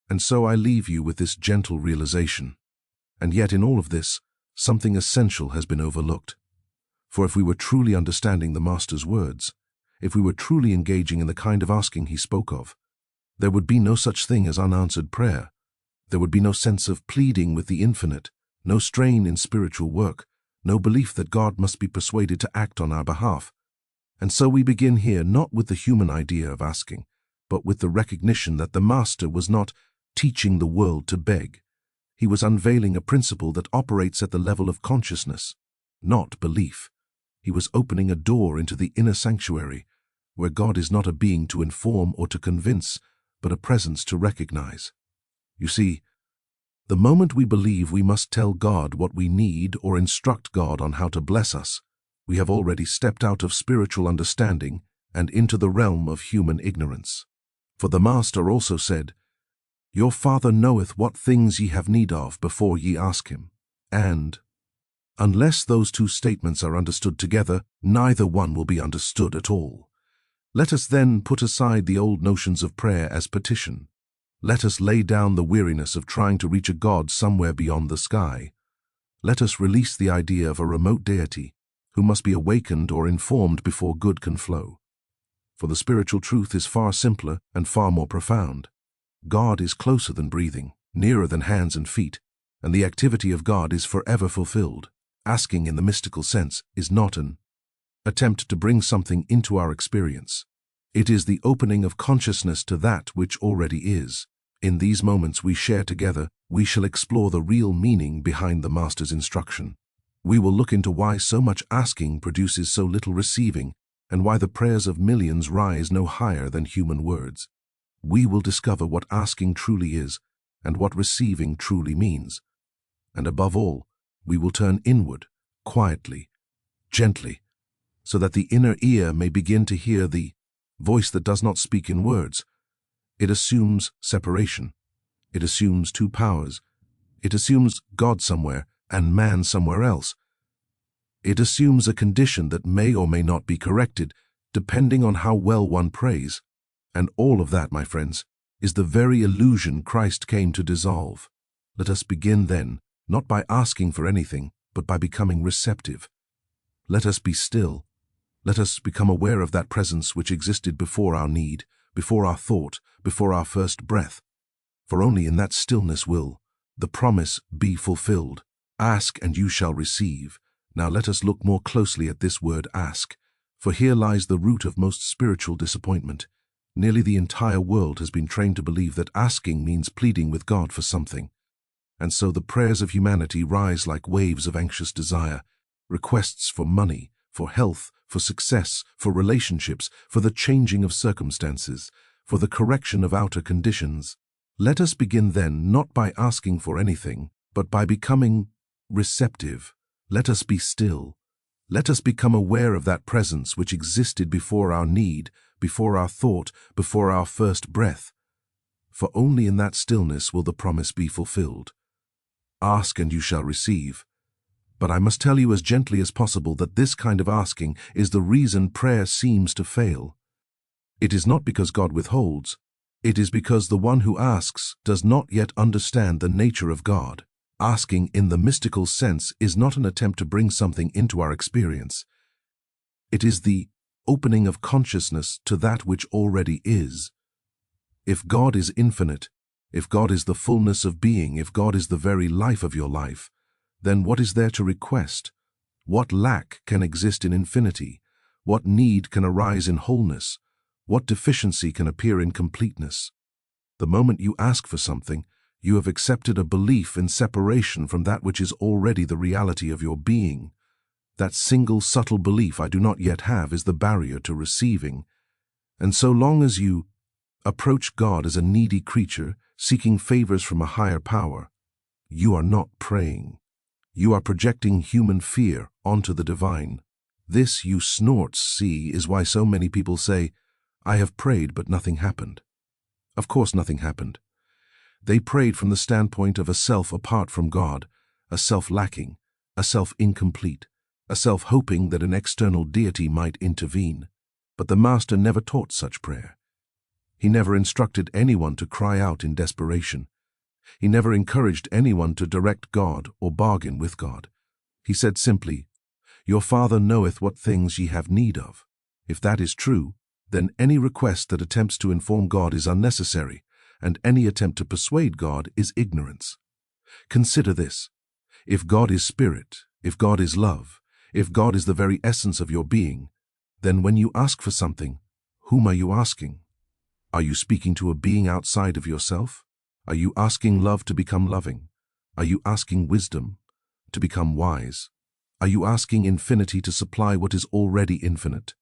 And so I leave you with this gentle realization. And yet in all of this, something essential has been overlooked. For if we were truly understanding the Master's words, if we were truly engaging in the kind of asking he spoke of, there would be no such thing as unanswered prayer. There would be no sense of pleading with the infinite, no strain in spiritual work, no belief that God must be persuaded to act on our behalf. And so we begin here not with the human idea of asking, but with the recognition that the Master was not teaching the world to beg. He was unveiling a principle that operates at the level of consciousness, not belief. He was opening a door into the inner sanctuary, where God is not a being to inform or to convince, but a presence to recognize. You see, the moment we believe we must tell God what we need or instruct God on how to bless us, we have already stepped out of spiritual understanding and into the realm of human ignorance. For the Master also said, "Your Father knoweth what things ye have need of before ye ask him." And, unless those two statements are understood together, neither one will be understood at all. Let us then put aside the old notions of prayer as petition. Let us lay down the weariness of trying to reach a God somewhere beyond the sky. Let us release the idea of a remote deity who must be awakened or informed before good can flow. For the spiritual truth is far simpler and far more profound. God is closer than breathing, nearer than hands and feet, and the activity of God is forever fulfilled. Asking in the mystical sense is not an attempt to bring something into our experience. It is the opening of consciousness to that which already is. In these moments we share together, we shall explore the real meaning behind the Master's instruction. We will look into why so much asking produces so little receiving, and why the prayers of millions rise no higher than human words. We will discover what asking truly is, and what receiving truly means. And above all, we will turn inward, quietly, gently, so that the inner ear may begin to hear the voice that does not speak in words. It assumes separation. It assumes two powers. It assumes God somewhere and man somewhere else. It assumes a condition that may or may not be corrected, depending on how well one prays. And all of that, my friends, is the very illusion Christ came to dissolve. Let us begin then, not by asking for anything, but by becoming receptive. Let us be still. Let us become aware of that presence which existed before our need, before our thought, before our first breath. For only in that stillness will the promise be fulfilled. Ask and you shall receive. Now let us look more closely at this word ask, for here lies the root of most spiritual disappointment. Nearly the entire world has been trained to believe that asking means pleading with God for something. And so the prayers of humanity rise like waves of anxious desire, requests for money, for health, for success, for relationships, for the changing of circumstances, for the correction of outer conditions. Let us begin then not by asking for anything, but by becoming receptive. Let us be still. Let us become aware of that presence which existed before our need, before our thought, before our first breath. For only in that stillness will the promise be fulfilled. Ask and you shall receive. But I must tell you as gently as possible that this kind of asking is the reason prayer seems to fail. It is not because God withholds. It is because the one who asks does not yet understand the nature of God. Asking in the mystical sense is not an attempt to bring something into our experience. It is the opening of consciousness to that which already is. If God is infinite, if God is the fullness of being, if God is the very life of your life, then what is there to request? What lack can exist in infinity? What need can arise in wholeness? What deficiency can appear in completeness? The moment you ask for something, you have accepted a belief in separation from that which is already the reality of your being. That single subtle belief I do not yet have is the barrier to receiving. And so long as you approach God as a needy creature seeking favors from a higher power, you are not praying. You are projecting human fear onto the divine. This, you snorts, see, is why so many people say, "I have prayed, but nothing happened." Of course nothing happened. They prayed from the standpoint of a self apart from God, a self lacking, a self incomplete, a self hoping that an external deity might intervene. But the Master never taught such prayer. He never instructed anyone to cry out in desperation. He never encouraged anyone to direct God or bargain with God. He said simply, "Your Father knoweth what things ye have need of." If that is true, then any request that attempts to inform God is unnecessary, and any attempt to persuade God is ignorance. Consider this. If God is spirit, if God is love, if God is the very essence of your being, then when you ask for something, whom are you asking? Are you speaking to a being outside of yourself? Are you asking love to become loving? Are you asking wisdom to become wise? Are you asking infinity to supply what is already infinite?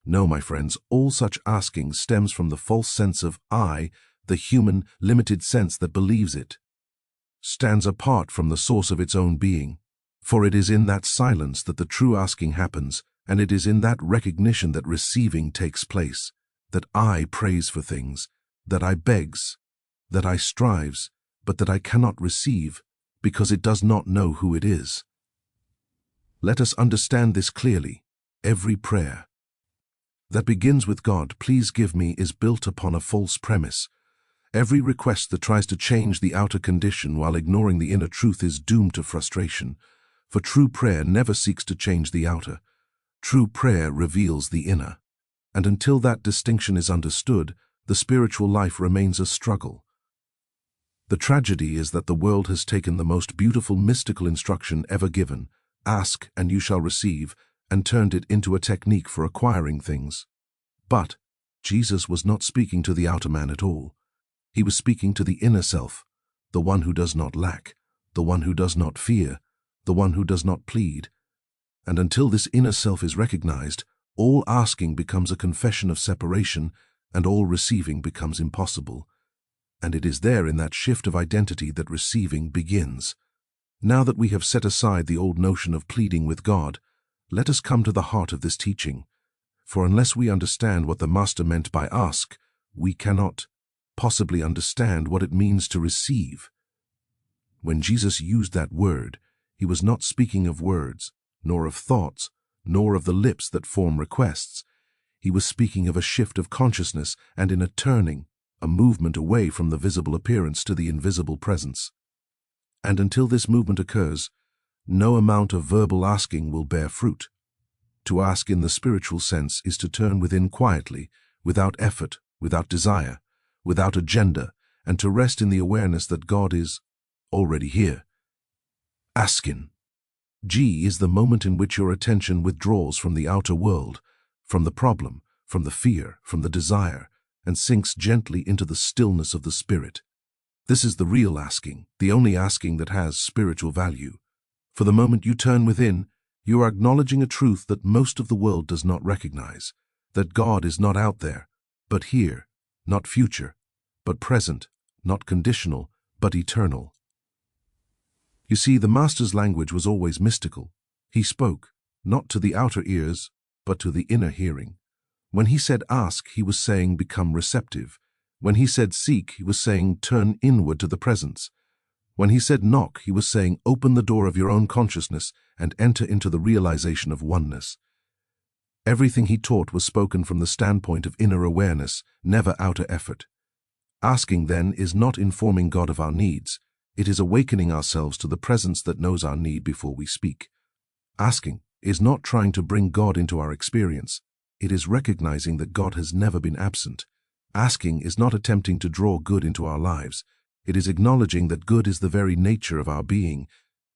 No, my friends, all such asking stems from the false sense of I, the human, limited sense that believes it stands apart from the source of its own being. For it is in that silence that the true asking happens, and it is in that recognition that receiving takes place, that I prays for things, that I begs, that I strives, but that I cannot receive, because it does not know who it is. Let us understand this clearly. Every prayer that begins with God, please give me, is built upon a false premise. Every request that tries to change the outer condition while ignoring the inner truth is doomed to frustration. For true prayer never seeks to change the outer. True prayer reveals the inner. And until that distinction is understood, the spiritual life remains a struggle. The tragedy is that the world has taken the most beautiful mystical instruction ever given, ask and you shall receive, and turned it into a technique for acquiring things. But Jesus was not speaking to the outer man at all. He was speaking to the inner self, the one who does not lack, the one who does not fear, the one who does not plead. And until this inner self is recognized, all asking becomes a confession of separation, and all receiving becomes impossible. And it is there in that shift of identity that receiving begins. Now that we have set aside the old notion of pleading with God, let us come to the heart of this teaching. For unless we understand what the Master meant by ask, we cannot possibly understand what it means to receive. When Jesus used that word, he was not speaking of words, nor of thoughts, nor of the lips that form requests. He was speaking of a shift of consciousness and in a turning, a movement away from the visible appearance to the invisible presence. And until this movement occurs, no amount of verbal asking will bear fruit. To ask in the spiritual sense is to turn within quietly, without effort, without desire, without agenda, and to rest in the awareness that God is already here. Asking. G is the moment in which your attention withdraws from the outer world, from the problem, from the fear, from the desire, and sinks gently into the stillness of the spirit. This is the real asking, the only asking that has spiritual value. For the moment you turn within, you are acknowledging a truth that most of the world does not recognize, that God is not out there, but here, not future, but present, not conditional, but eternal. You see, the Master's language was always mystical. He spoke, not to the outer ears, but to the inner hearing. When he said ask, he was saying become receptive. When he said seek, he was saying turn inward to the presence. When he said knock, he was saying open the door of your own consciousness and enter into the realization of oneness. Everything he taught was spoken from the standpoint of inner awareness, never outer effort. Asking, then, is not informing God of our needs. It is awakening ourselves to the presence that knows our need before we speak. Asking is not trying to bring God into our experience. It is recognizing that God has never been absent. Asking is not attempting to draw good into our lives. It is acknowledging that good is the very nature of our being.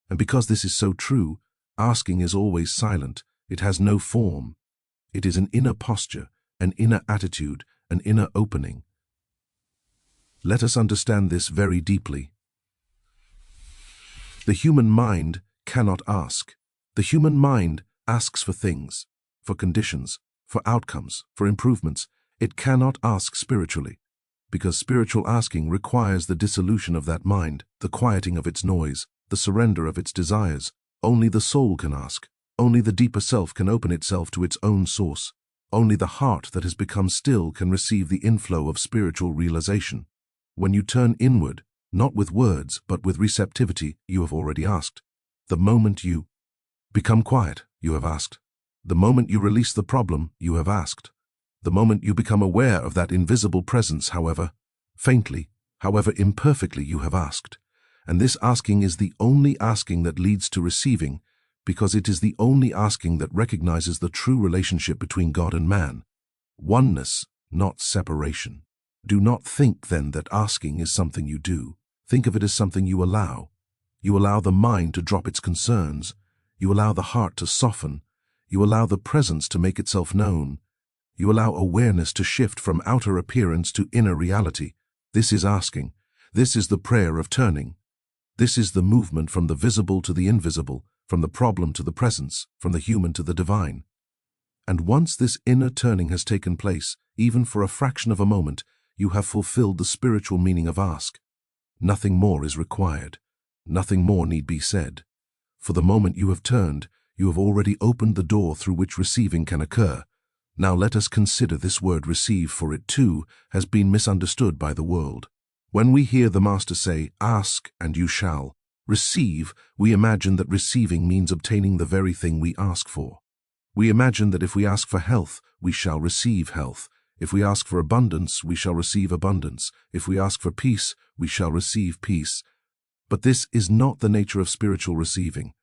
And because this is so true, asking is always silent. It has no form. It is an inner posture, an inner attitude, an inner opening. Let us understand this very deeply. The human mind cannot ask. The human mind asks for things, for conditions, for outcomes, for improvements. It cannot ask spiritually, because spiritual asking requires the dissolution of that mind, the quieting of its noise, the surrender of its desires. Only the soul can ask. Only the deeper self can open itself to its own source. Only the heart that has become still can receive the inflow of spiritual realization. When you turn inward, not with words, but with receptivity, you have already asked. The moment you become quiet, you have asked. The moment you release the problem, you have asked. The moment you become aware of that invisible presence, however faintly, however imperfectly you have asked. And this asking is the only asking that leads to receiving, because it is the only asking that recognizes the true relationship between God and man. Oneness, not separation. Do not think then that asking is something you do. Think of it as something you allow. You allow the mind to drop its concerns. You allow the heart to soften. You allow the presence to make itself known. You allow awareness to shift from outer appearance to inner reality. This is asking. This is the prayer of turning. This is the movement from the visible to the invisible, from the problem to the presence, from the human to the divine. And once this inner turning has taken place, even for a fraction of a moment, you have fulfilled the spiritual meaning of ask. Nothing more is required. Nothing more need be said. For the moment you have turned, you have already opened the door through which receiving can occur. Now let us consider this word receive, for it too has been misunderstood by the world. When we hear the Master say, ask and you shall receive, we imagine that receiving means obtaining the very thing we ask for. We imagine that if we ask for health, we shall receive health. If we ask for abundance, we shall receive abundance. If we ask for peace, we shall receive peace. But this is not the nature of spiritual receiving.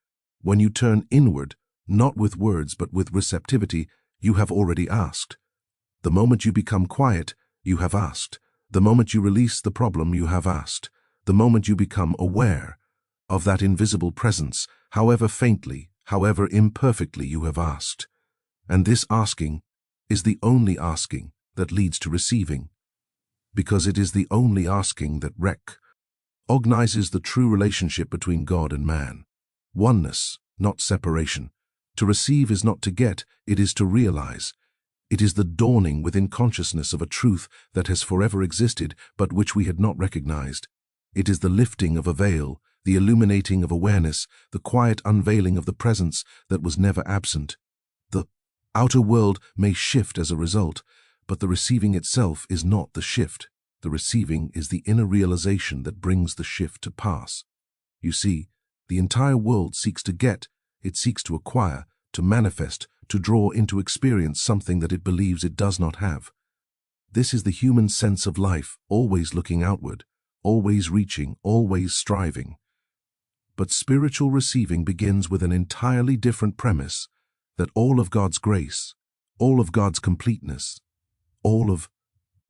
When you turn inward, not with words but with receptivity, you have already asked. The moment you become quiet, you have asked. The moment you release the problem, you have asked. The moment you become aware of that invisible presence, however faintly, however imperfectly, you have asked. And this asking is the only asking that leads to receiving, because it is the only asking that recognizes the true relationship between God and man. Oneness, not separation. To receive is not to get, it is to realize. It is the dawning within consciousness of a truth that has forever existed, but which we had not recognized. It is the lifting of a veil, the illuminating of awareness, the quiet unveiling of the presence that was never absent. The outer world may shift as a result, but the receiving itself is not the shift. The receiving is the inner realization that brings the shift to pass. You see, the entire world seeks to get, it seeks to acquire, to manifest, to draw into experience something that it believes it does not have. This is the human sense of life, always looking outward, always reaching, always striving. But spiritual receiving begins with an entirely different premise, that all of God's grace, all of God's completeness, all of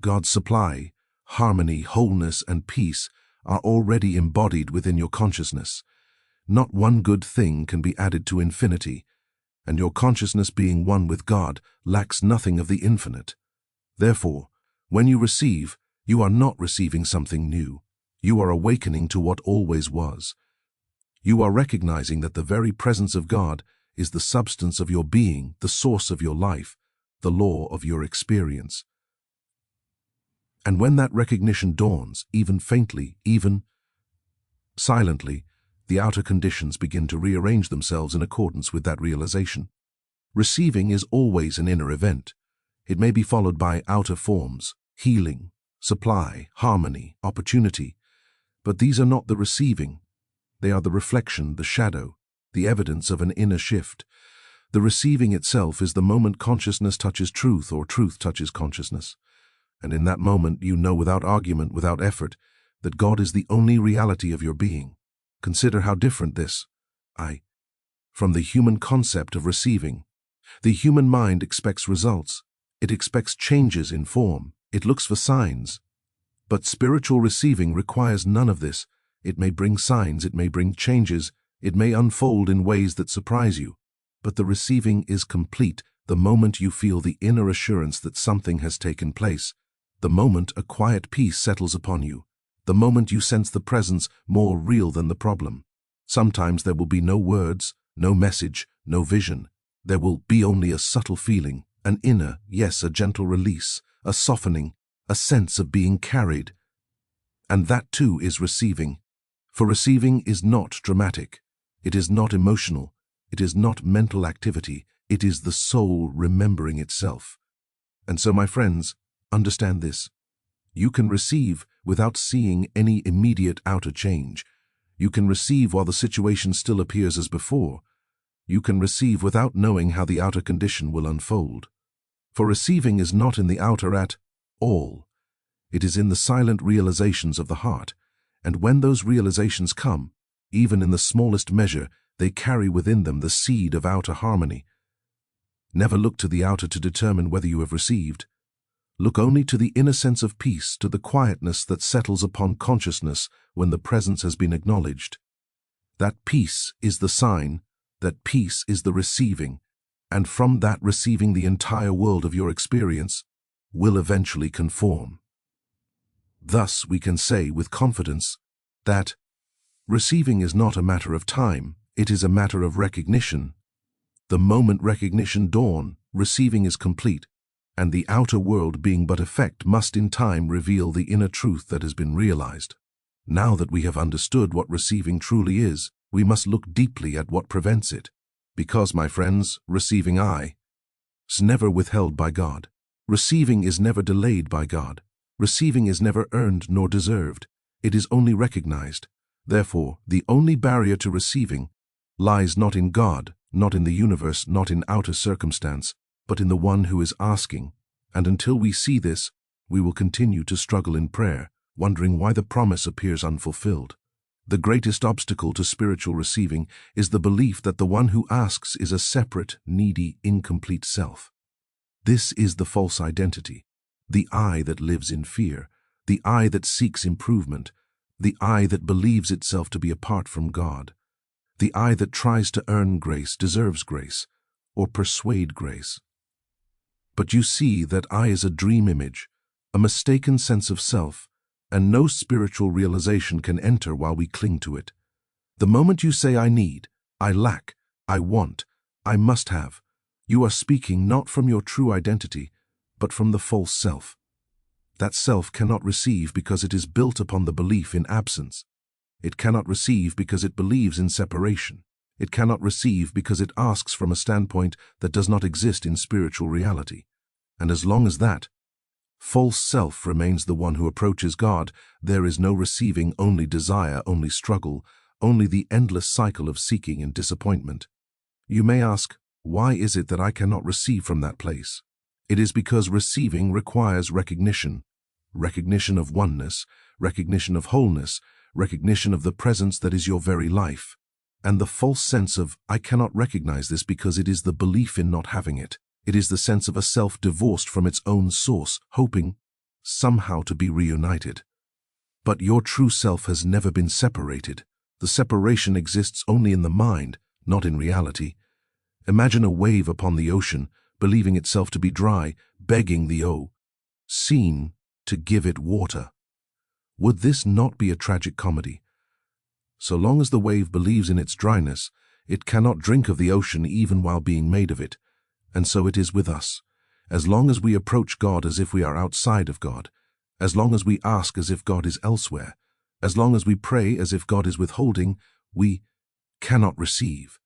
God's supply, harmony, wholeness, and peace are already embodied within your consciousness. Not one good thing can be added to infinity, and your consciousness being one with God lacks nothing of the infinite. Therefore, when you receive, you are not receiving something new. You are awakening to what always was. You are recognizing that the very presence of God is the substance of your being, the source of your life, the law of your experience. And when that recognition dawns, even faintly, even silently, the outer conditions begin to rearrange themselves in accordance with that realization. Receiving is always an inner event. It may be followed by outer forms, healing, supply, harmony, opportunity. But these are not the receiving. They are the reflection, the shadow, the evidence of an inner shift. The receiving itself is the moment consciousness touches truth or truth touches consciousness. And in that moment you know without argument, without effort, that God is the only reality of your being. Consider how different this, from the human concept of receiving. The human mind expects results. It expects changes in form. It looks for signs. But spiritual receiving requires none of this. It may bring signs, it may bring changes, it may unfold in ways that surprise you. But the receiving is complete the moment you feel the inner assurance that something has taken place, the moment a quiet peace settles upon you, the moment you sense the presence more real than the problem. Sometimes there will be no words, no message, no vision. There will be only a subtle feeling, an inner, yes, a gentle release, a softening, a sense of being carried. And that too is receiving. For receiving is not dramatic. It is not emotional. It is not mental activity. It is the soul remembering itself. And so, my friends, understand this. You can receive without seeing any immediate outer change. You can receive while the situation still appears as before. You can receive without knowing how the outer condition will unfold. For receiving is not in the outer at all. It is in the silent realizations of the heart, and when those realizations come, even in the smallest measure, they carry within them the seed of outer harmony. Never look to the outer to determine whether you have received. Look only to the inner sense of peace, to the quietness that settles upon consciousness when the presence has been acknowledged. That peace is the sign, that peace is the receiving, and from that receiving the entire world of your experience will eventually conform. Thus we can say with confidence that receiving is not a matter of time, it is a matter of recognition. The moment recognition dawn, receiving is complete, and the outer world being but effect must in time reveal the inner truth that has been realized. Now that we have understood what receiving truly is, we must look deeply at what prevents it. Because, my friends, receiving is never withheld by God. Receiving is never delayed by God. Receiving is never earned nor deserved. It is only recognized. Therefore, the only barrier to receiving lies not in God, not in the universe, not in outer circumstance, but in the one who is asking. And until we see this, we will continue to struggle in prayer, wondering why the promise appears unfulfilled. The greatest obstacle to spiritual receiving is the belief that the one who asks is a separate, needy, incomplete self. This is the false identity, the I that lives in fear, the I that seeks improvement, the I that believes itself to be apart from God, the I that tries to earn grace, deserves grace, or persuade grace. But you see that I is a dream image, a mistaken sense of self, and no spiritual realization can enter while we cling to it. The moment you say I need, I lack, I want, I must have, you are speaking not from your true identity, but from the false self. That self cannot receive because it is built upon the belief in absence. It cannot receive because it believes in separation. It cannot receive because it asks from a standpoint that does not exist in spiritual reality. And as long as that false self remains the one who approaches God, there is no receiving, only desire, only struggle, only the endless cycle of seeking and disappointment. You may ask, why is it that I cannot receive from that place? It is because receiving requires recognition. Recognition of oneness, recognition of wholeness, recognition of the presence that is your very life. And the false sense of, I cannot recognize this because it is the belief in not having it. It is the sense of a self divorced from its own source, hoping somehow to be reunited. But your true self has never been separated. The separation exists only in the mind, not in reality. Imagine a wave upon the ocean, believing itself to be dry, begging the sea to give it water. Would this not be a tragic comedy? So long as the wave believes in its dryness, it cannot drink of the ocean even while being made of it. And so it is with us. As long as we approach God as if we are outside of God, as long as we ask as if God is elsewhere, as long as we pray as if God is withholding, we cannot receive.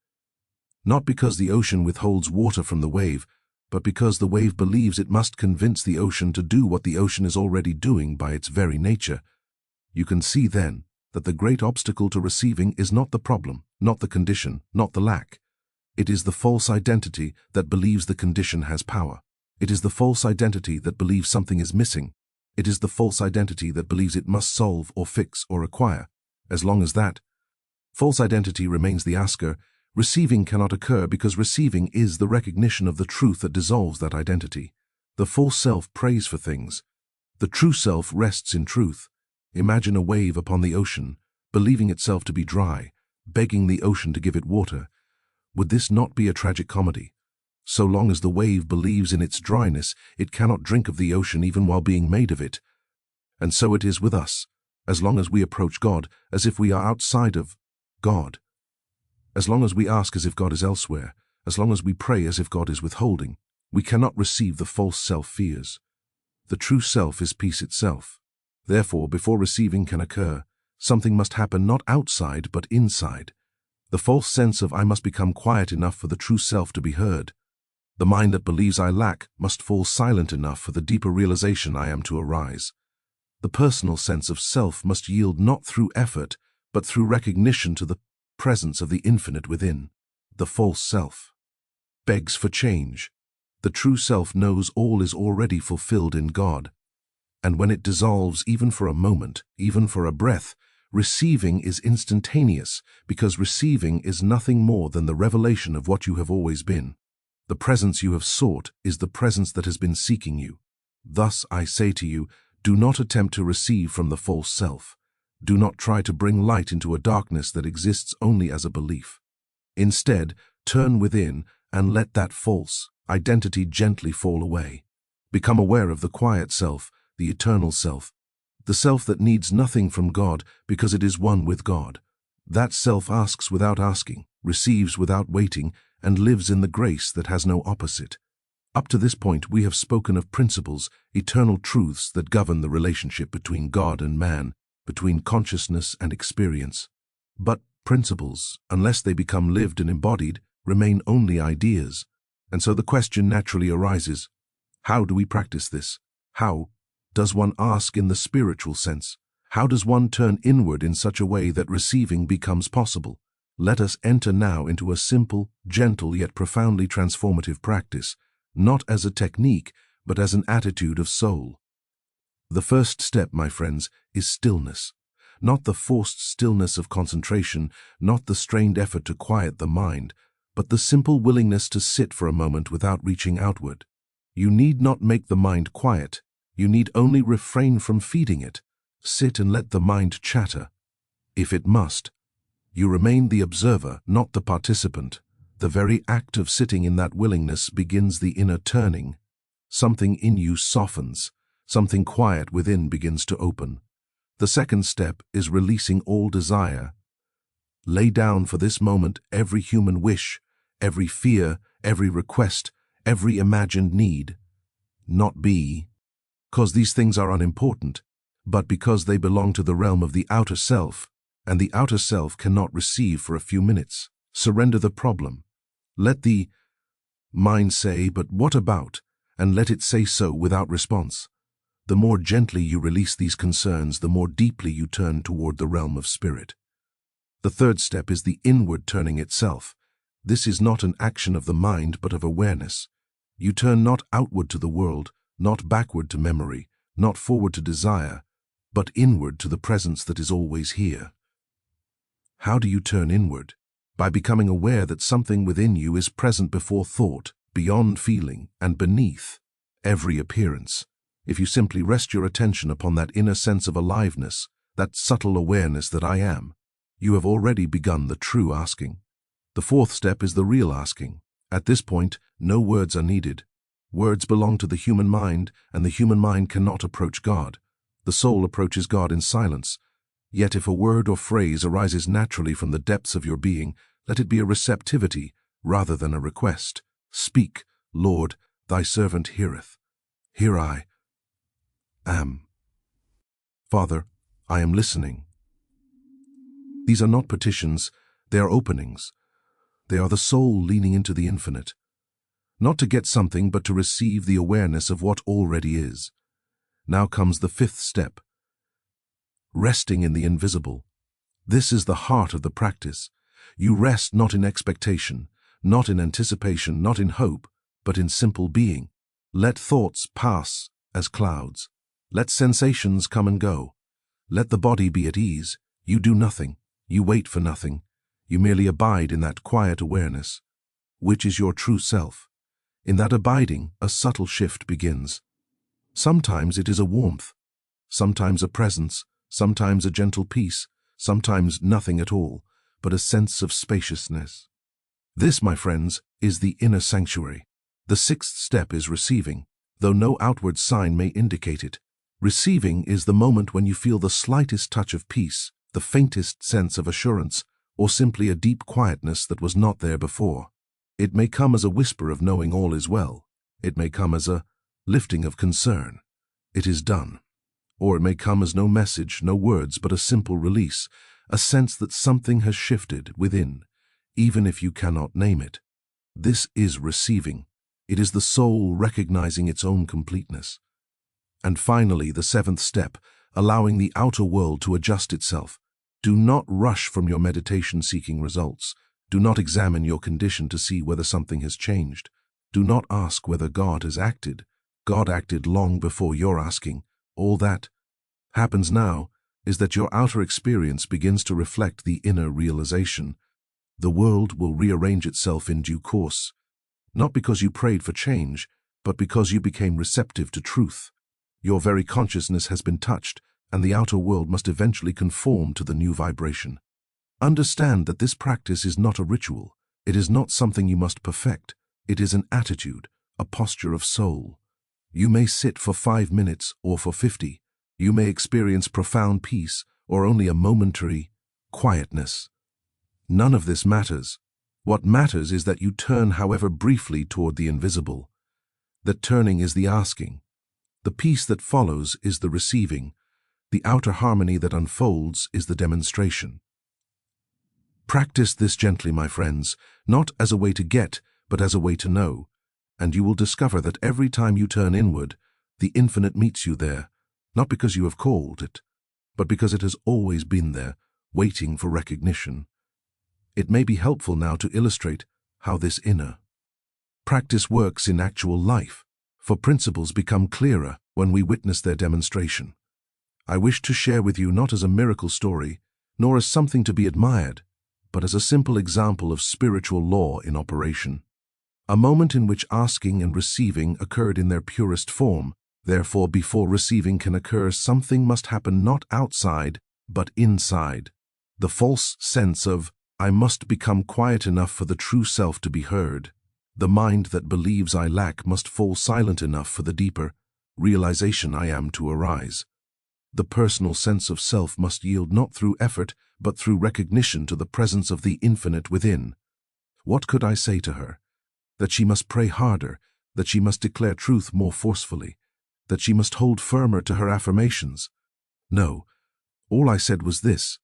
Not because the ocean withholds water from the wave, but because the wave believes it must convince the ocean to do what the ocean is already doing by its very nature. You can see then that the great obstacle to receiving is not the problem, not the condition, not the lack. It is the false identity that believes the condition has power. It is the false identity that believes something is missing. It is the false identity that believes it must solve or fix or acquire. As long as that false identity remains the asker, receiving cannot occur because receiving is the recognition of the truth that dissolves that identity. The false self prays for things. The true self rests in truth. Imagine a wave upon the ocean, believing itself to be dry, begging the ocean to give it water. Would this not be a tragic comedy? So long as the wave believes in its dryness, it cannot drink of the ocean even while being made of it. And so it is with us, as long as we approach God as if we are outside of God. As long as we ask as if God is elsewhere, as long as we pray as if God is withholding, we cannot receive the false self fears. The true self is peace itself. Therefore, before receiving can occur, something must happen not outside but inside. The false sense of I must become quiet enough for the true self to be heard. The mind that believes I lack must fall silent enough for the deeper realization I am to arise. The personal sense of self must yield not through effort, but through recognition to the presence of the infinite within. The false self begs for change. The true self knows all is already fulfilled in God. And when it dissolves even for a moment, even for a breath, receiving is instantaneous, because receiving is nothing more than the revelation of what you have always been. The presence you have sought is the presence that has been seeking you. Thus, I say to you, do not attempt to receive from the false self. Do not try to bring light into a darkness that exists only as a belief. Instead, turn within and let that false identity gently fall away. Become aware of the quiet self, the eternal self, the self that needs nothing from God because it is one with God. That self asks without asking, receives without waiting, and lives in the grace that has no opposite. Up to this point, we have spoken of principles, eternal truths that govern the relationship between God and man, between consciousness and experience. But principles, unless they become lived and embodied, remain only ideas. And so the question naturally arises, how do we practice this? How does one ask in the spiritual sense? How does one turn inward in such a way that receiving becomes possible? Let us enter now into a simple, gentle, yet profoundly transformative practice, not as a technique, but as an attitude of soul. The first step, my friends, is stillness. Not the forced stillness of concentration, not the strained effort to quiet the mind, but the simple willingness to sit for a moment without reaching outward. You need not make the mind quiet. You need only refrain from feeding it. Sit and let the mind chatter. If it must, you remain the observer, not the participant. The very act of sitting in that willingness begins the inner turning. Something in you softens. Something quiet within begins to open. The second step is releasing all desire. Lay down for this moment every human wish, every fear, every request, every imagined need. Not because these things are unimportant, but because they belong to the realm of the outer self, and the outer self cannot receive for a few minutes. Surrender the problem. Let the mind say, "But what about?" and let it say so without response. The more gently you release these concerns, the more deeply you turn toward the realm of spirit. The third step is the inward turning itself. This is not an action of the mind, but of awareness. You turn not outward to the world, not backward to memory, not forward to desire, but inward to the presence that is always here. How do you turn inward? By becoming aware that something within you is present before thought, beyond feeling, and beneath every appearance. If you simply rest your attention upon that inner sense of aliveness, that subtle awareness that I am, you have already begun the true asking. The fourth step is the real asking. At this point, no words are needed. Words belong to the human mind, and the human mind cannot approach God. The soul approaches God in silence. Yet if a word or phrase arises naturally from the depths of your being, let it be a receptivity rather than a request. Speak, Lord, thy servant heareth. Here I am. Father, I am listening. These are not petitions, they are openings. They are the soul leaning into the infinite. Not to get something, but to receive the awareness of what already is. Now comes the fifth step. Resting in the invisible. This is the heart of the practice. You rest not in expectation, not in anticipation, not in hope, but in simple being. Let thoughts pass as clouds. Let sensations come and go. Let the body be at ease. You do nothing. You wait for nothing. You merely abide in that quiet awareness, which is your true self. In that abiding, a subtle shift begins. Sometimes it is a warmth, sometimes a presence, sometimes a gentle peace, sometimes nothing at all, but a sense of spaciousness. This, my friends, is the inner sanctuary. The sixth step is receiving, though no outward sign may indicate it. Receiving is the moment when you feel the slightest touch of peace, the faintest sense of assurance, or simply a deep quietness that was not there before. It may come as a whisper of knowing all is well. It may come as a lifting of concern. It is done. Or it may come as no message, no words, but a simple release, a sense that something has shifted within, even if you cannot name it. This is receiving. It is the soul recognizing its own completeness. And finally, the seventh step, allowing the outer world to adjust itself. Do not rush from your meditation seeking results. Do not examine your condition to see whether something has changed. Do not ask whether God has acted. God acted long before you're asking. All that happens now is that your outer experience begins to reflect the inner realization. The world will rearrange itself in due course, not because you prayed for change, but because you became receptive to truth. Your very consciousness has been touched, and the outer world must eventually conform to the new vibration. Understand that this practice is not a ritual. It is not something you must perfect. It is an attitude, a posture of soul. You may sit for 5 minutes or for 50. You may experience profound peace or only a momentary quietness. None of this matters. What matters is that you turn, however briefly, toward the invisible. That turning is the asking. The peace that follows is the receiving. The outer harmony that unfolds is the demonstration. Practice this gently, my friends, not as a way to get, but as a way to know, and you will discover that every time you turn inward, the infinite meets you there, not because you have called it, but because it has always been there, waiting for recognition. It may be helpful now to illustrate how this inner practice works in actual life, for principles become clearer when we witness their demonstration. I wish to share with you not as a miracle story, nor as something to be admired, but as a simple example of spiritual law in operation. A moment in which asking and receiving occurred in their purest form. Therefore, before receiving can occur, something must happen not outside, but inside. The false sense of, I must become quiet enough for the true self to be heard. The mind that believes I lack must fall silent enough for the deeper realization I am to arise. The personal sense of self must yield not through effort, but through recognition to the presence of the infinite within. What could I say to her? That she must pray harder, that she must declare truth more forcefully, that she must hold firmer to her affirmations? No, all I said was this: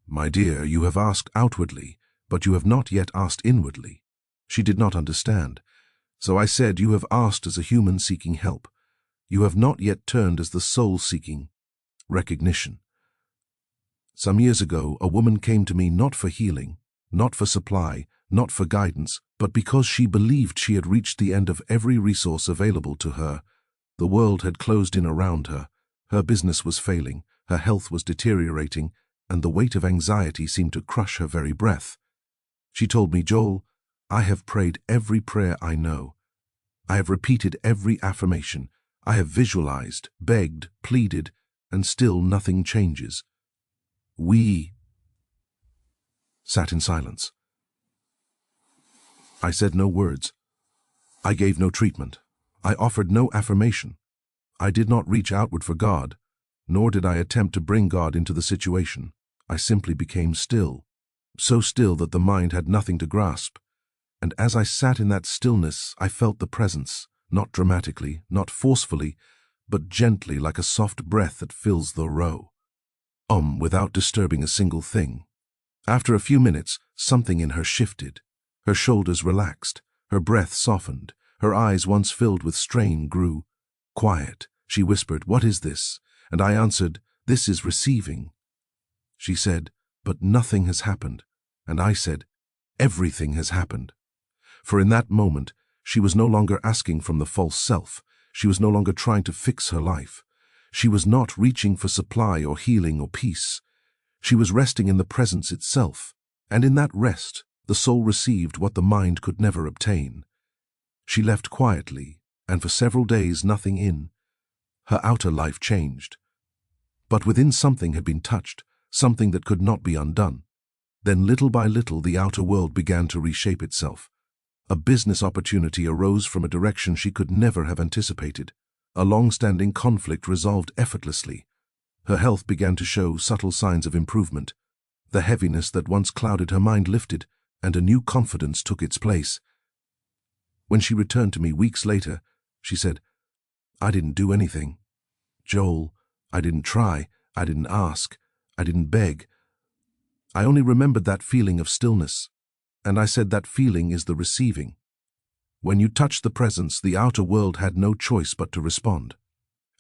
My dear, you have asked outwardly, but you have not yet asked inwardly. She did not understand. So I said, you have asked as a human seeking help. You have not yet turned as the soul seeking recognition. Some years ago, a woman came to me not for healing, not for supply, not for guidance, but because she believed she had reached the end of every resource available to her. The world had closed in around her. Her business was failing, her health was deteriorating, and the weight of anxiety seemed to crush her very breath. She told me, Joel, I have prayed every prayer I know. I have repeated every affirmation. I have visualized, begged, pleaded, and still nothing changes. We sat in silence. I said no words. I gave no treatment. I offered no affirmation. I did not reach outward for God, nor did I attempt to bring God into the situation. I simply became still, so still that the mind had nothing to grasp. And as I sat in that stillness, I felt the presence, not dramatically, not forcefully, but gently, like a soft breath that fills the row. Without disturbing a single thing. After a few minutes, something in her shifted. Her shoulders relaxed, her breath softened, her eyes, once filled with strain, grew quiet. She whispered, "What is this?" And I answered, "This is receiving." She said, "But nothing has happened." And I said, "Everything has happened." For in that moment, she was no longer asking from the false self. She was no longer trying to fix her life. She was not reaching for supply or healing or peace. She was resting in the presence itself, and in that rest, the soul received what the mind could never obtain. She left quietly, and for several days nothing in. Her outer life changed. But within something had been touched, something that could not be undone. Then little by little the outer world began to reshape itself. A business opportunity arose from a direction she could never have anticipated. A long-standing conflict resolved effortlessly. Her health began to show subtle signs of improvement. The heaviness that once clouded her mind lifted, and a new confidence took its place. When she returned to me weeks later, she said, "I didn't do anything. Joel, I didn't try, I didn't ask, I didn't beg. I only remembered that feeling of stillness. And I said that feeling is the receiving. When you touched the presence, the outer world had no choice but to respond.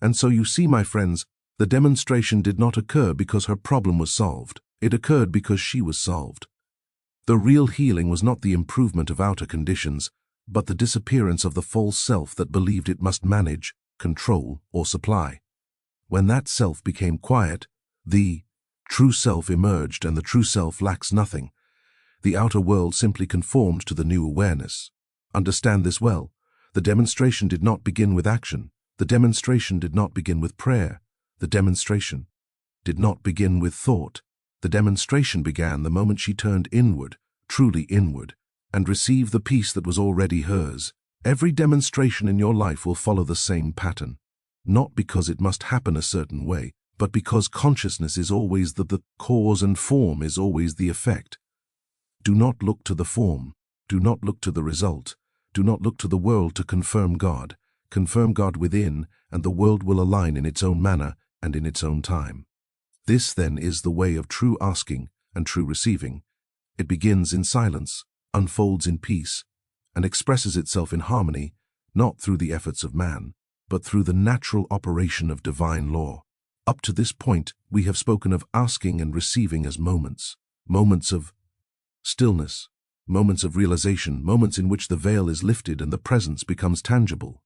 And so you see, my friends, the demonstration did not occur because her problem was solved. It occurred because she was solved. The real healing was not the improvement of outer conditions, but the disappearance of the false self that believed it must manage, control, or supply. When that self became quiet, the true self emerged, and the true self lacks nothing. The outer world simply conformed to the new awareness. Understand this well. The demonstration did not begin with action. The demonstration did not begin with prayer. The demonstration did not begin with thought. The demonstration began the moment she turned inward, truly inward, and received the peace that was already hers. Every demonstration in your life will follow the same pattern, not because it must happen a certain way, but because consciousness is always the cause and form is always the effect. Do not look to the form. Do not look to the result. Do not look to the world to confirm God. Confirm God within, and the world will align in its own manner and in its own time. This, then, is the way of true asking and true receiving. It begins in silence, unfolds in peace, and expresses itself in harmony, not through the efforts of man, but through the natural operation of divine law. Up to this point, we have spoken of asking and receiving as moments. Moments of stillness, moments of realization, moments in which the veil is lifted and the presence becomes tangible.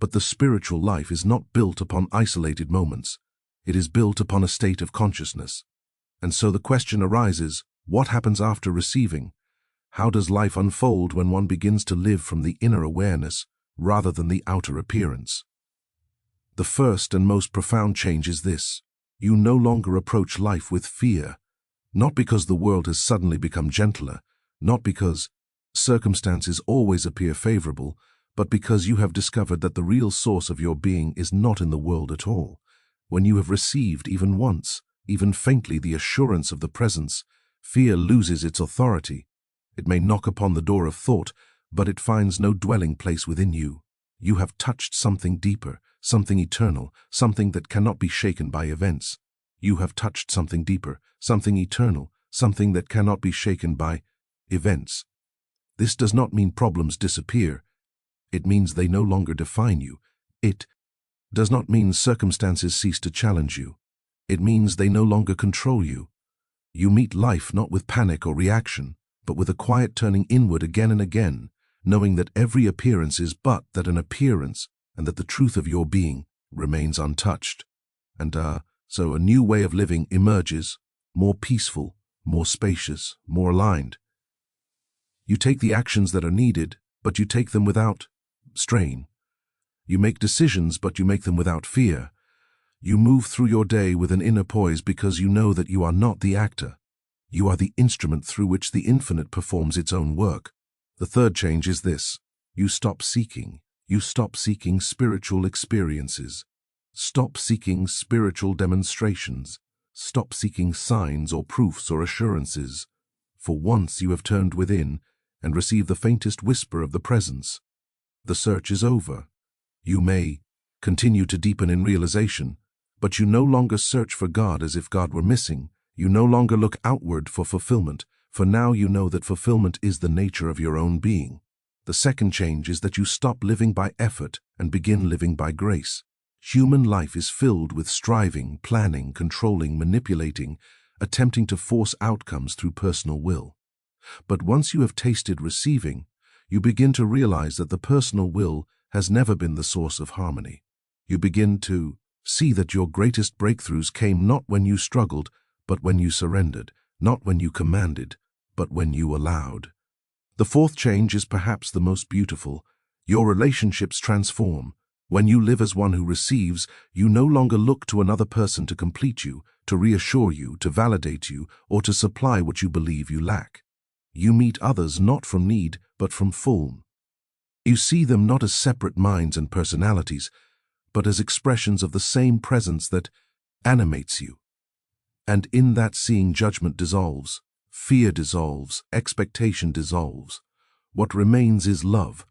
But the spiritual life is not built upon isolated moments. It is built upon a state of consciousness. And so the question arises, what happens after receiving? How does life unfold when one begins to live from the inner awareness rather than the outer appearance? The first and most profound change is this. You no longer approach life with fear, not because the world has suddenly become gentler, not because circumstances always appear favorable, but because you have discovered that the real source of your being is not in the world at all. When you have received even once, even faintly, the assurance of the presence, fear loses its authority. It may knock upon the door of thought, but it finds no dwelling place within you. You have touched something deeper, something eternal, something that cannot be shaken by events. You have touched something deeper, something eternal, something that cannot be shaken by events. This does not mean problems disappear. It means they no longer define you. It does not mean circumstances cease to challenge you. It means they no longer control you. You meet life not with panic or reaction, but with a quiet turning inward again and again, knowing that every appearance is but that an appearance, and that the truth of your being remains untouched. And so a new way of living emerges, more peaceful, more spacious, more aligned. You take the actions that are needed, but you take them without strain. You make decisions, but you make them without fear. You move through your day with an inner poise because you know that you are not the actor. You are the instrument through which the infinite performs its own work. The third change is this. You stop seeking. You stop seeking spiritual experiences. Stop seeking spiritual demonstrations. Stop seeking signs or proofs or assurances. For once you have turned within and received the faintest whisper of the presence. The search is over. You may continue to deepen in realization, but you no longer search for God as if God were missing. You no longer look outward for fulfillment, for now you know that fulfillment is the nature of your own being. The second change is that you stop living by effort and begin living by grace. Human life is filled with striving, planning, controlling, manipulating, attempting to force outcomes through personal will. But once you have tasted receiving, you begin to realize that the personal will has never been the source of harmony. You begin to see that your greatest breakthroughs came not when you struggled, but when you surrendered, not when you commanded, but when you allowed. The fourth change is perhaps the most beautiful. Your relationships transform. When you live as one who receives, you no longer look to another person to complete you, to reassure you, to validate you, or to supply what you believe you lack. You meet others not from need, but from full. You see them not as separate minds and personalities, but as expressions of the same presence that animates you. And in that seeing, judgment dissolves, fear dissolves, expectation dissolves. What remains is love,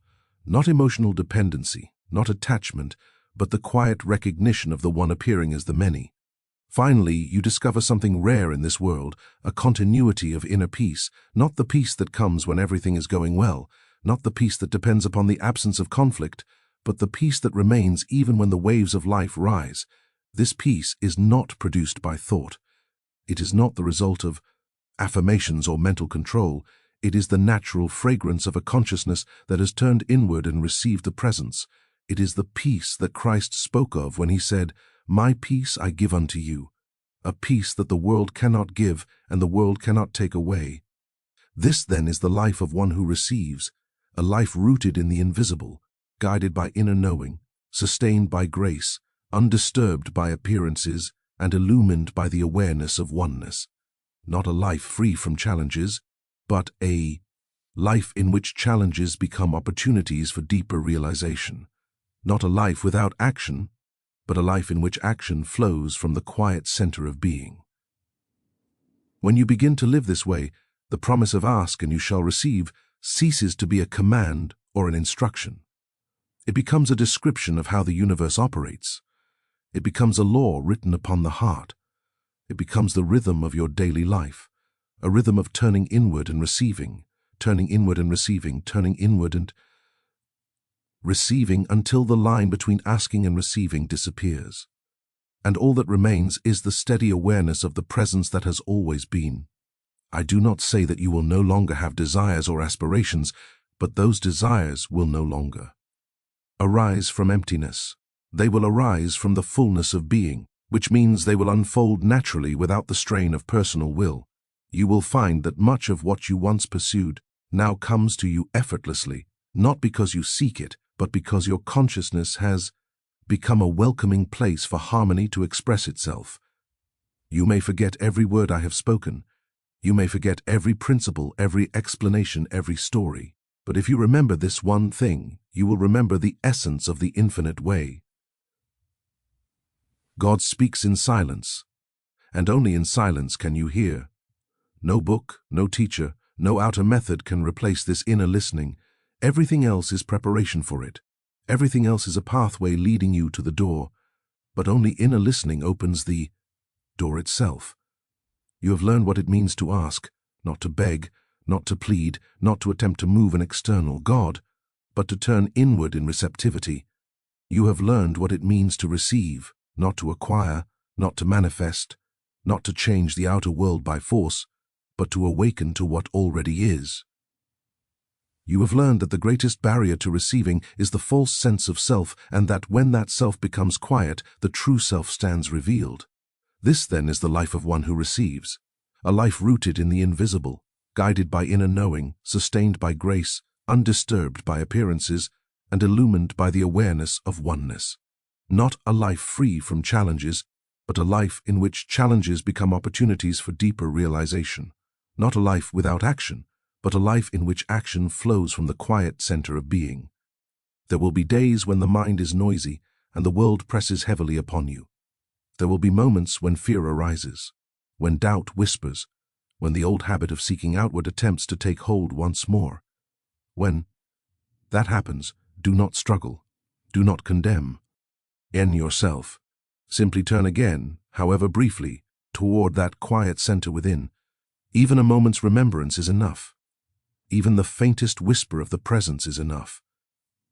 not emotional dependency, not attachment, but the quiet recognition of the one appearing as the many. Finally, you discover something rare in this world, a continuity of inner peace, not the peace that comes when everything is going well, not the peace that depends upon the absence of conflict, but the peace that remains even when the waves of life rise. This peace is not produced by thought. It is not the result of affirmations or mental control. It is the natural fragrance of a consciousness that has turned inward and received the presence. It is the peace that Christ spoke of when he said, "My peace I give unto you," a peace that the world cannot give and the world cannot take away. This then is the life of one who receives, a life rooted in the invisible, guided by inner knowing, sustained by grace, undisturbed by appearances, and illumined by the awareness of oneness. Not a life free from challenges, but a life in which challenges become opportunities for deeper realization. Not a life without action, but a life in which action flows from the quiet center of being. When you begin to live this way, the promise of "ask and you shall receive" ceases to be a command or an instruction. It becomes a description of how the universe operates. It becomes a law written upon the heart. It becomes the rhythm of your daily life, a rhythm of turning inward and receiving, turning inward and receiving, turning inward and receiving until the line between asking and receiving disappears. And all that remains is the steady awareness of the presence that has always been. I do not say that you will no longer have desires or aspirations, but those desires will no longer arise from emptiness. They will arise from the fullness of being, which means they will unfold naturally without the strain of personal will. You will find that much of what you once pursued now comes to you effortlessly, not because you seek it, but because your consciousness has become a welcoming place for harmony to express itself. You may forget every word I have spoken. You may forget every principle, every explanation, every story. But if you remember this one thing, you will remember the essence of the infinite way. God speaks in silence, and only in silence can you hear. No book, no teacher, no outer method can replace this inner listening. Everything else is preparation for it. Everything else is a pathway leading you to the door, but only inner listening opens the door itself. You have learned what it means to ask, not to beg, not to plead, not to attempt to move an external God, but to turn inward in receptivity. You have learned what it means to receive, not to acquire, not to manifest, not to change the outer world by force, but to awaken to what already is. You have learned that the greatest barrier to receiving is the false sense of self, and that when that self becomes quiet, the true self stands revealed. This then is the life of one who receives, a life rooted in the invisible, guided by inner knowing, sustained by grace, undisturbed by appearances, and illumined by the awareness of oneness. Not a life free from challenges, but a life in which challenges become opportunities for deeper realization. Not a life without action, but a life in which action flows from the quiet center of being. There will be days when the mind is noisy and the world presses heavily upon you. There will be moments when fear arises, when doubt whispers, when the old habit of seeking outward attempts to take hold once more. When that happens, do not struggle, do not condemn. In yourself, simply turn again, however briefly, toward that quiet center within. Even a moment's remembrance is enough. Even the faintest whisper of the presence is enough.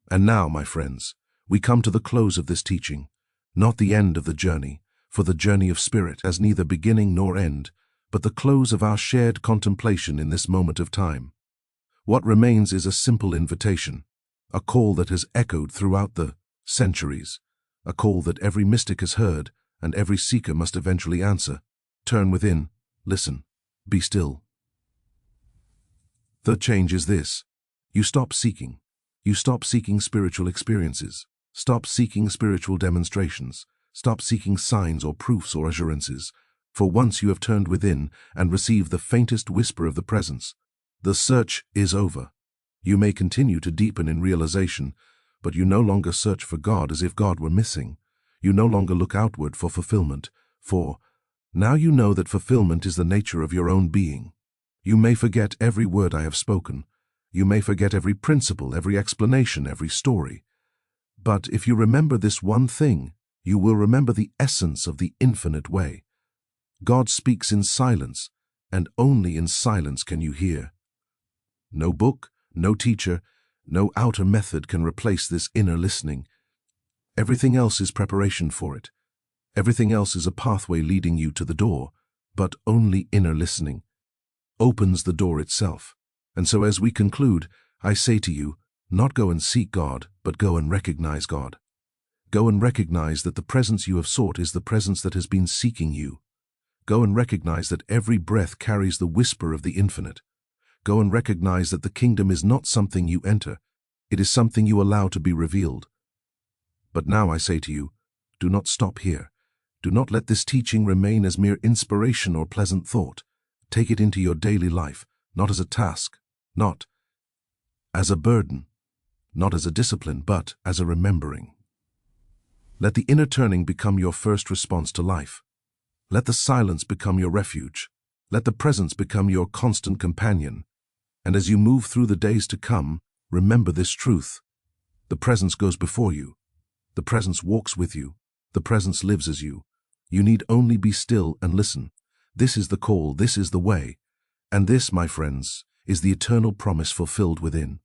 And now, my friends, we come to the close of this teaching, not the end of the journey, for the journey of spirit has neither beginning nor end, but the close of our shared contemplation in this moment of time. What remains is a simple invitation, a call that has echoed throughout the centuries, a call that every mystic has heard and every seeker must eventually answer. Turn within, listen, be still. The change is this. You stop seeking. You stop seeking spiritual experiences. Stop seeking spiritual demonstrations. Stop seeking signs or proofs or assurances. For once you have turned within and received the faintest whisper of the presence, the search is over. You may continue to deepen in realization, but you no longer search for God as if God were missing. You no longer look outward for fulfillment, for now you know that fulfillment is the nature of your own being. You may forget every word I have spoken. You may forget every principle, every explanation, every story. But if you remember this one thing, you will remember the essence of the infinite way. God speaks in silence, and only in silence can you hear. No book, no teacher, no outer method can replace this inner listening. Everything else is preparation for it. Everything else is a pathway leading you to the door, but only inner listening opens the door itself. And so as we conclude, I say to you, not go and seek God, but go and recognize God. Go and recognize that the presence you have sought is the presence that has been seeking you. Go and recognize that every breath carries the whisper of the infinite. Go and recognize that the kingdom is not something you enter, it is something you allow to be revealed. But now I say to you, do not stop here. Do not let this teaching remain as mere inspiration or pleasant thought. Take it into your daily life, not as a task, not as a burden, not as a discipline, but as a remembering. Let the inner turning become your first response to life. Let the silence become your refuge. Let the presence become your constant companion. And as you move through the days to come, remember this truth. The presence goes before you. The presence walks with you. The presence lives as you. You need only be still and listen. This is the call, this is the way. And this, my friends, is the eternal promise fulfilled within.